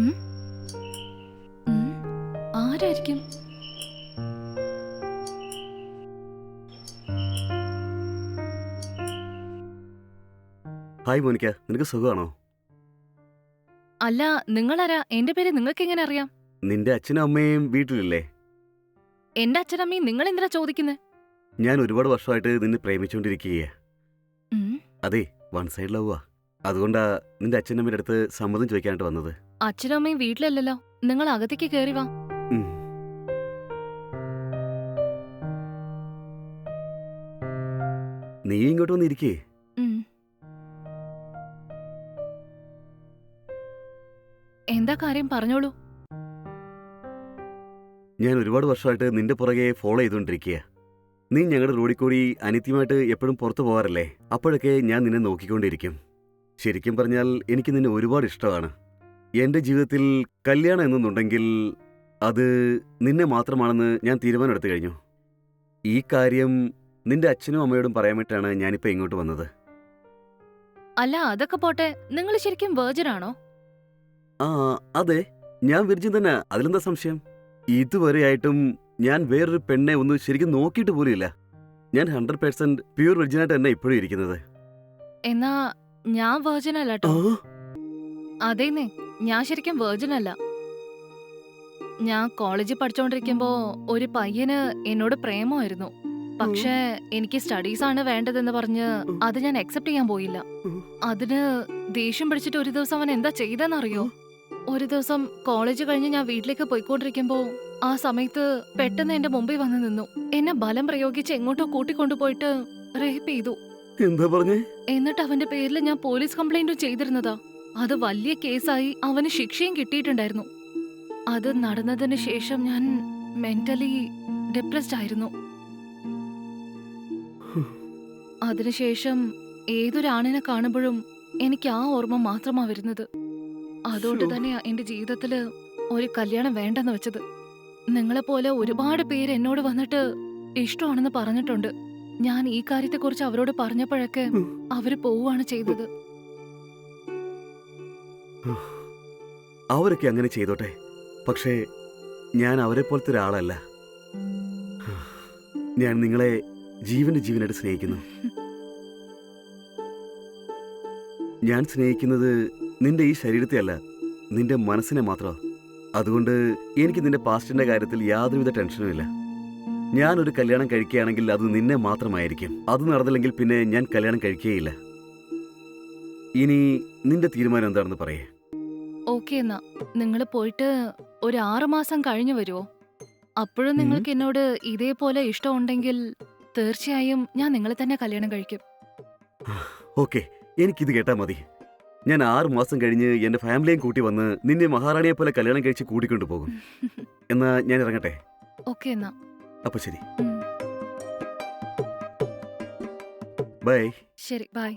ഉം? ഉം? ആരായിരിക്കും? ഹായ് മോനിക്ക, നിനക്ക് സുഖമാണോ? അല്ല, നിങ്ങളാരാ? എന്റെ പേര് നിങ്ങൾക്ക് എങ്ങനെ അറിയാം? നിന്റെ അച്ഛനും അമ്മയും വീട്ടിലില്ലേ? എന്റെ അച്ഛനമ്മയും നിങ്ങൾ എന്തിനാ ചോദിക്കുന്നത്? ഞാൻ ഒരുപാട് വർഷമായിട്ട് നിന്നെ പ്രേമിച്ചുകൊണ്ടിരിക്കുകയാ. ഉം? അതെ, വൺ സൈഡ് ലവാ. അതുകൊണ്ടാ നിന്റെ അച്ഛനമ്മയുടെ അടുത്ത് സമ്മതം ചോദിക്കാനായിട്ട് വന്നത്. അച്ഛനും അമ്മയും വീട്ടിലല്ലല്ലോ. നിങ്ങൾ അകത്തേക്ക് കയറി വാ. ഉം. നീ ഇങ്ങോട്ട് വന്നിരിക്കേ. ഉം. എന്താ കാര്യം, പറഞ്ഞോളൂ. ഞാൻ ഒരുപാട് വർഷമായിട്ട് നിന്റെ പുറകെ ഫോളോ ചെയ്തുകൊണ്ടിരിക്കുക. നീ ഞങ്ങളുടെ റോഡിൽ കൂടി അനിത്യമായിട്ട് എപ്പോഴും പുറത്തു പോകാറില്ലേ? അപ്പോഴൊക്കെ ഞാൻ നിന്നെ നോക്കിക്കൊണ്ടിരിക്കും. ശരിക്കും പറഞ്ഞാൽ എനിക്ക് നിന്നെ ഒരുപാട് ഇഷ്ടമാണ്. എൻ്റെ ജീവിതത്തിൽ കല്യാണം എന്നുണ്ടെങ്കിൽ അത് നിന്നെ മാത്രമാണെന്ന് ഞാൻ തീരുമാനമെടുത്തു കഴിഞ്ഞു. ഈ കാര്യം നിന്റെ അച്ഛനും അമ്മയോടും പറയാൻ വേണ്ടിയിട്ടാണ് ഞാനിപ്പോൾ ഇങ്ങോട്ട് വന്നത്. അല്ല, അതൊക്കെ പോട്ടെ, നിങ്ങൾ ശരിക്കും വെർജിൻ ആണോ? ആ, അതെ, ഞാൻ വിർജിൻ തന്നെ. അതിലെന്താ സംശയം? ഇതുവരെയായിട്ടും ഞാൻ വേറൊരു പെണ്ണെ ഒന്ന് ശരിക്കും നോക്കിയിട്ട് പോലുമില്ല. ഞാൻ 100% പ്യൂർ വിർജിനായിട്ട് തന്നെ ഇപ്പോഴും ഇരിക്കുന്നത്. എന്നാ ഞാൻ വെർജിൻ അല്ല കേട്ടോ. അതേന്നേ, ഞാൻ ശരിക്കും വെർജിൻ അല്ല. ഞാൻ കോളേജിൽ പഠിച്ചോണ്ടിരിക്കുമ്പോ ഒരു പയ്യന് എന്നോട് പ്രേമമായിരുന്നു. പക്ഷേ എനിക്ക് സ്റ്റഡീസ് ആണ് വേണ്ടതെന്ന് പറഞ്ഞ് അത് ഞാൻ അക്സെപ്റ്റ് ചെയ്യാൻ പോയില്ല. അതിന് ദേഷ്യം പിടിച്ചിട്ട് ഒരു ദിവസം അവൻ എന്താ ചെയ്തെന്നറിയോ? ഒരു ദിവസം കോളേജ് കഴിഞ്ഞ് ഞാൻ വീട്ടിലേക്ക് പോയിക്കൊണ്ടിരിക്കുമ്പോ ആ സമയത്ത് പെട്ടെന്ന് എന്റെ മുമ്പിൽ വന്ന് നിന്നു. എന്നെ ബലം പ്രയോഗിച്ച് എങ്ങോട്ടോ കൂട്ടിക്കൊണ്ടുപോയിട്ട് റേപ്പ് ചെയ്തു. എന്താ പറഞ്ഞേ? എന്നിട്ട് അവന്റെ പേരിൽ ഞാൻ പോലീസ് കംപ്ലൈന്റും ചെയ്തിരുന്നതാ. അത് വലിയ കേസായി, അവന് ശിക്ഷയും കിട്ടിയിട്ടുണ്ടായിരുന്നു. അത് നടന്നതിന് ശേഷം ഞാൻ മെന്റലി ഡിപ്രസ്ഡ് ആയിരുന്നു. അതിനുശേഷം ഏതൊരാണിനെ കാണുമ്പോഴും എനിക്ക് ആ ഓർമ്മ മാത്രമാ വരുന്നത്. അതുകൊണ്ട് തന്നെയാ എന്റെ ജീവിതത്തില് ഒരു കല്യാണം വേണ്ടെന്ന് വെച്ചത്. നിങ്ങളെപ്പോലെ ഒരുപാട് പേര് എന്നോട് വന്നിട്ട് ഇഷ്ടമാണെന്ന് പറഞ്ഞിട്ടുണ്ട്. ഞാൻ ഈ കാര്യത്തെക്കുറിച്ച് അവരോട് പറഞ്ഞപ്പോഴൊക്കെ അവര് പോവുകയാണ് ചെയ്തത്. അവരൊക്കെ അങ്ങനെ ചെയ്തോട്ടെ, പക്ഷേ ഞാൻ അവരെ പോലത്തെ ഒരാളല്ല. ഞാൻ നിങ്ങളെ ജീവന്റെ ജീവനായിട്ട് സ്നേഹിക്കുന്നു. ഞാൻ സ്നേഹിക്കുന്നത് നിന്റെ ഈ ശരീരത്തെ അല്ല, നിന്റെ മനസ്സിനെ മാത്രമാണ്. അതുകൊണ്ട് എനിക്ക് നിന്റെ പാസ്റ്റിന്റെ കാര്യത്തിൽ യാതൊരുവിധ ടെൻഷനും ഇല്ല. ഞാനൊരു കല്യാണം കഴിക്കുകയാണെങ്കിൽ അത് നിന്നെ മാത്രമായിരിക്കും. അത് നടന്നില്ലെങ്കിൽ പിന്നെ ഞാൻ കല്യാണം കഴിക്കുകയില്ല. ഇനി നിന്റെ തീരുമാനം എന്താണെന്ന് പറയേ. ഓക്കെ, എന്നാ നിങ്ങൾ പോയിട്ട് ഒരു 6 മാസം കഴിഞ്ഞു വരുമോ? അപ്പോഴും നിങ്ങൾക്ക് എന്നോട് ഇതേപോലെ ഇഷ്ടമുണ്ടെങ്കിൽ തീർച്ചയായും ഞാൻ നിങ്ങളെ തന്നെ കല്യാണം കഴിക്കും. ഓക്കെ, എനിക്കിത് കേട്ടാ മതി. ഞാൻ 6 മാസം കഴിഞ്ഞ് എന്റെ ഫാമിലിയും കൂട്ടി വന്ന് നിന്നെ മഹാറാണിയെ പോലെ കല്യാണം കഴിച്ച് കൂട്ടിക്കൊണ്ടു പോകും. എന്നാ ഞാൻ ഇറങ്ങട്ടെ. ഓക്കെ, എന്നാ അപ്പൊ ശരി, ഉം. ബൈ. ശരി, ബൈ.